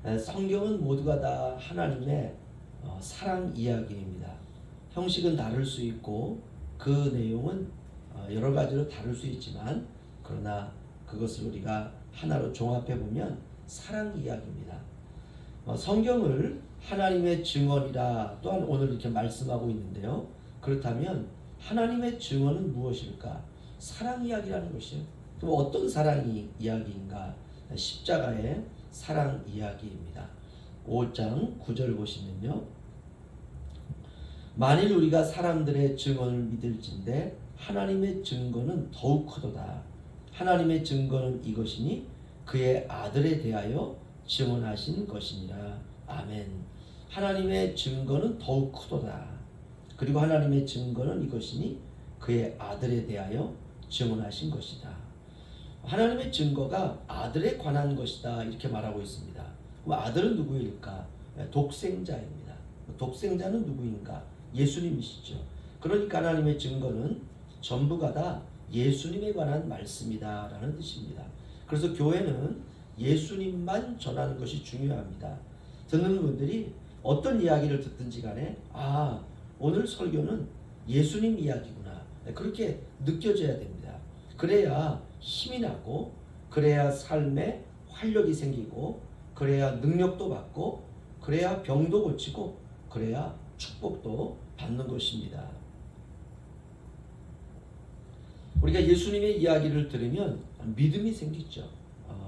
성경은 모두가 다 하나님의 사랑 이야기입니다. 형식은 다를 수 있고 그 내용은 여러 가지로 다를 수 있지만 그러나 그것을 우리가 하나로 종합해 보면 사랑 이야기입니다. 성경을 하나님의 증언이라 또한 오늘 이렇게 말씀하고 있는데요. 그렇다면 하나님의 증언은 무엇일까? 사랑 이야기라는 것이요. 그럼 어떤 사랑 이야기인가? 십자가의 사랑 이야기입니다. 5장 9절 보시면요. 만일 우리가 사람들의 증언을 믿을진대 하나님의 증거는 더욱 크도다. 하나님의 증거는 이것이니 그의 아들에 대하여 증언하신 것이니라. 아멘. 하나님의 증거는 더욱 크도다. 그리고 하나님의 증거는 이것이니 그의 아들에 대하여 증언하신 것이다. 하나님의 증거가 아들에 관한 것이다 이렇게 말하고 있습니다. 그럼 아들은 누구일까? 독생자입니다. 독생자는 누구인가? 예수님이시죠. 그러니까 하나님의 증거는 전부가 다 예수님에 관한 말씀이다 라는 뜻입니다. 그래서 교회는 예수님만 전하는 것이 중요합니다. 듣는 분들이 어떤 이야기를 듣든지 간에 오늘 설교는 예수님 이야기구나 그렇게 느껴져야 됩니다. 그래야 힘이 나고 그래야 삶에 활력이 생기고 그래야 능력도 받고 그래야 병도 고치고 그래야 축복도 받는 것입니다. 우리가 예수님의 이야기를 들으면 믿음이 생기죠.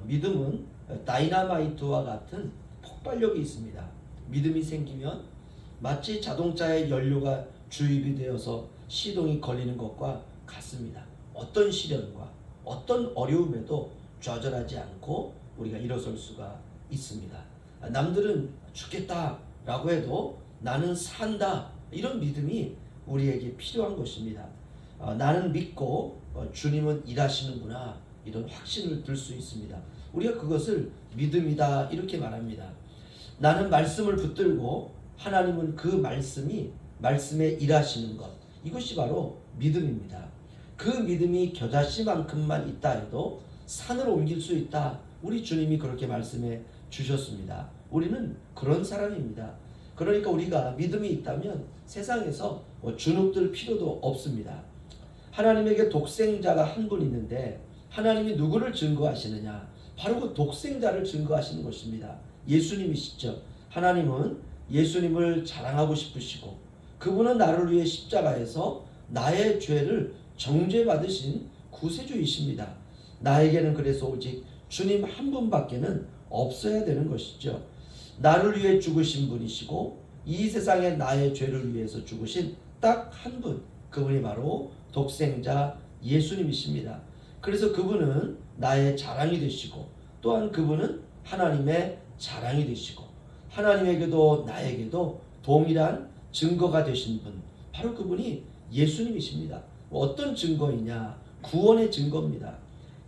믿음은 다이나마이트와 같은 폭발력이 있습니다. 믿음이 생기면 마치 자동차의 연료가 주입이 되어서 시동이 걸리는 것과 같습니다. 어떤 시련과 어떤 어려움에도 좌절하지 않고 우리가 일어설 수가 있습니다. 남들은 죽겠다라고 해도 나는 산다 이런 믿음이 우리에게 필요한 것입니다. 나는 믿고 주님은 일하시는구나 이런 확신을 들 수 있습니다. 우리가 그것을 믿음이다 이렇게 말합니다. 나는 말씀을 붙들고 하나님은 그 말씀에 일하시는 것 이것이 바로 믿음입니다. 그 믿음이 겨자씨만큼만 있다 해도 산을 옮길 수 있다. 우리 주님이 그렇게 말씀해 주셨습니다. 우리는 그런 사람입니다. 그러니까 우리가 믿음이 있다면 세상에서 주눅들 필요도 없습니다. 하나님에게 독생자가 한 분 있는데 하나님이 누구를 증거하시느냐? 바로 그 독생자를 증거하시는 것입니다. 예수님이시죠. 하나님은 예수님을 자랑하고 싶으시고 그분은 나를 위해 십자가에서 나의 죄를 정죄받으신 구세주이십니다. 나에게는 그래서 오직 주님 한 분밖에는 없어야 되는 것이죠. 나를 위해 죽으신 분이시고 이 세상에 나의 죄를 위해서 죽으신 딱 한 분, 그분이 바로 독생자 예수님이십니다. 그래서 그분은 나의 자랑이 되시고 또한 그분은 하나님의 자랑이 되시고 하나님에게도 나에게도 동일한 증거가 되신 분, 바로 그분이 예수님이십니다. 어떤 증거이냐? 구원의 증거입니다.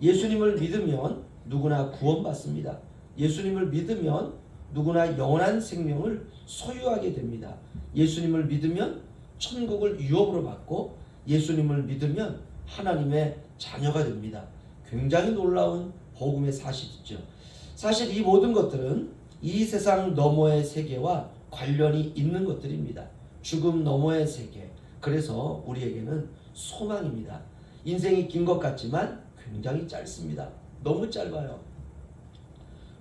예수님을 믿으면 누구나 구원받습니다. 예수님을 믿으면 누구나 영원한 생명을 소유하게 됩니다. 예수님을 믿으면 천국을 유업으로 받고 예수님을 믿으면 하나님의 자녀가 됩니다. 굉장히 놀라운 복음의 사실이죠. 사실 이 모든 것들은 이 세상 너머의 세계와 관련이 있는 것들입니다. 죽음 너머의 세계. 그래서 우리에게는 소망입니다. 인생이 긴 것 같지만 굉장히 짧습니다. 너무 짧아요.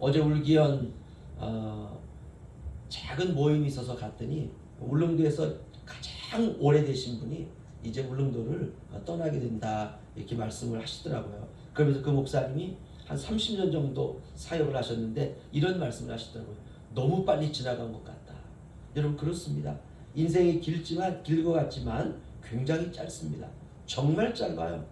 어제 울기현 작은 모임이 있어서 갔더니 울릉도에서 가장 오래되신 분이 이제 울릉도를 떠나게 된다 이렇게 말씀을 하시더라고요. 그러면서 그 목사님이 한 30년 정도 사역을 하셨는데 이런 말씀을 하시더라고요. 너무 빨리 지나간 것 같다. 여러분 그렇습니다. 인생이 길 것 같지만 굉장히 짧습니다. 정말 짧아요.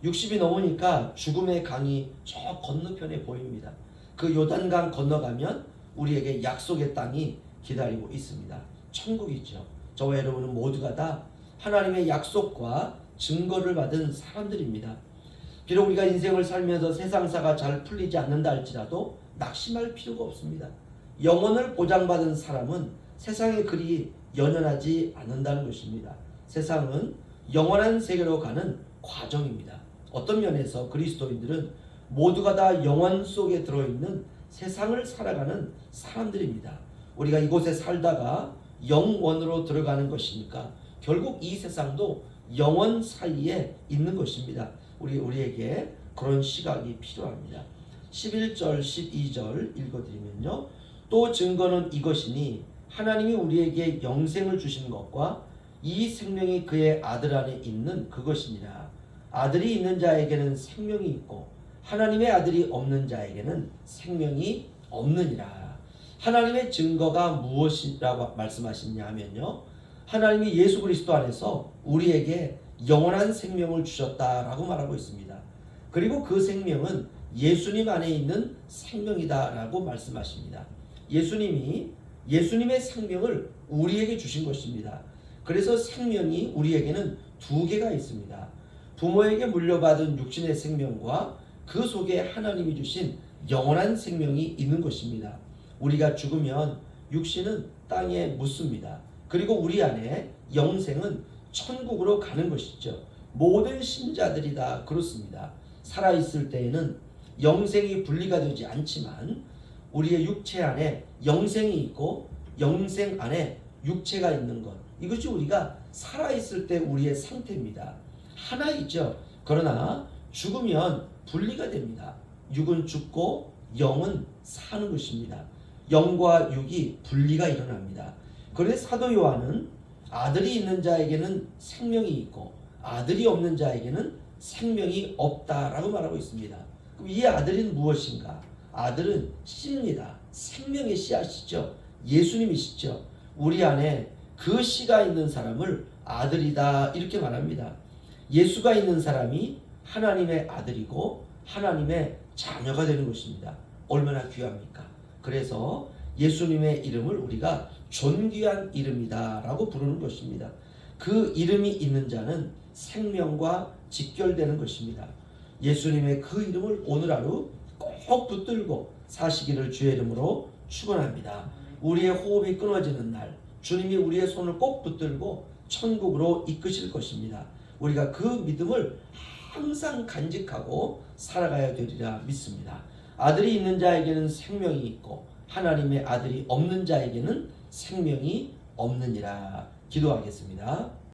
60이 넘으니까 죽음의 강이 저 건너편에 보입니다. 그 요단강 건너가면 우리에게 약속의 땅이 기다리고 있습니다. 천국이죠. 저와 여러분은 모두가 다 하나님의 약속과 증거를 받은 사람들입니다. 비록 우리가 인생을 살면서 세상사가 잘 풀리지 않는다 할지라도 낙심할 필요가 없습니다. 영혼을 보장받은 사람은 세상에 그리 연연하지 않는다는 것입니다. 세상은 영원한 세계로 가는 과정입니다. 어떤 면에서 그리스도인들은 모두가 다 영원 속에 들어있는 세상을 살아가는 사람들입니다. 우리가 이곳에 살다가 영원으로 들어가는 것이니까 결국 이 세상도 영원 사이에 있는 것입니다. 우리에게 그런 시각이 필요합니다. 11절 12절 읽어드리면요. 또 증거는 이것이니 하나님이 우리에게 영생을 주신 것과 이 생명이 그의 아들 안에 있는 그것이니라. 아들이 있는 자에게는 생명이 있고 하나님의 아들이 없는 자에게는 생명이 없느니라. 하나님의 증거가 무엇이라고 말씀하시냐면요. 하나님이 예수 그리스도 안에서 우리에게 영원한 생명을 주셨다라고 말하고 있습니다. 그리고 그 생명은 예수님 안에 있는 생명이다라고 말씀하십니다. 예수님의 생명을 우리에게 주신 것입니다. 그래서 생명이 우리에게는 두 개가 있습니다. 부모에게 물려받은 육신의 생명과 그 속에 하나님이 주신 영원한 생명이 있는 것입니다. 우리가 죽으면 육신은 땅에 묻습니다. 그리고 우리 안에 영생은 천국으로 가는 것이죠. 모든 신자들이 다 그렇습니다. 살아있을 때에는 영생이 분리가 되지 않지만 우리의 육체 안에 영생이 있고 영생 안에 육체가 있는 것, 이것이 우리가 살아있을 때 우리의 상태입니다. 하나 있죠. 그러나 죽으면 분리가 됩니다. 육은 죽고 영은 사는 것입니다. 영과 육이 분리가 일어납니다. 그래서 사도 요한은 아들이 있는 자에게는 생명이 있고 아들이 없는 자에게는 생명이 없다라고 말하고 있습니다. 그럼 이 아들은 무엇인가? 아들은 씨입니다. 생명의 씨앗이죠. 예수님이시죠. 우리 안에 그 씨가 있는 사람을 아들이다 이렇게 말합니다. 예수가 있는 사람이 하나님의 아들이고 하나님의 자녀가 되는 것입니다. 얼마나 귀합니까? 그래서 예수님의 이름을 우리가 존귀한 이름이다 라고 부르는 것입니다. 그 이름이 있는 자는 생명과 직결되는 것입니다. 예수님의 그 이름을 오늘 하루 꼭 붙들고 사시기를 주의 이름으로 축원합니다. 우리의 호흡이 끊어지는 날 주님이 우리의 손을 꼭 붙들고 천국으로 이끄실 것입니다. 우리가 그 믿음을 항상 간직하고 살아가야 되리라 믿습니다. 아들이 있는 자에게는 생명이 있고 하나님의 아들이 없는 자에게는 생명이 없느니라. 기도하겠습니다.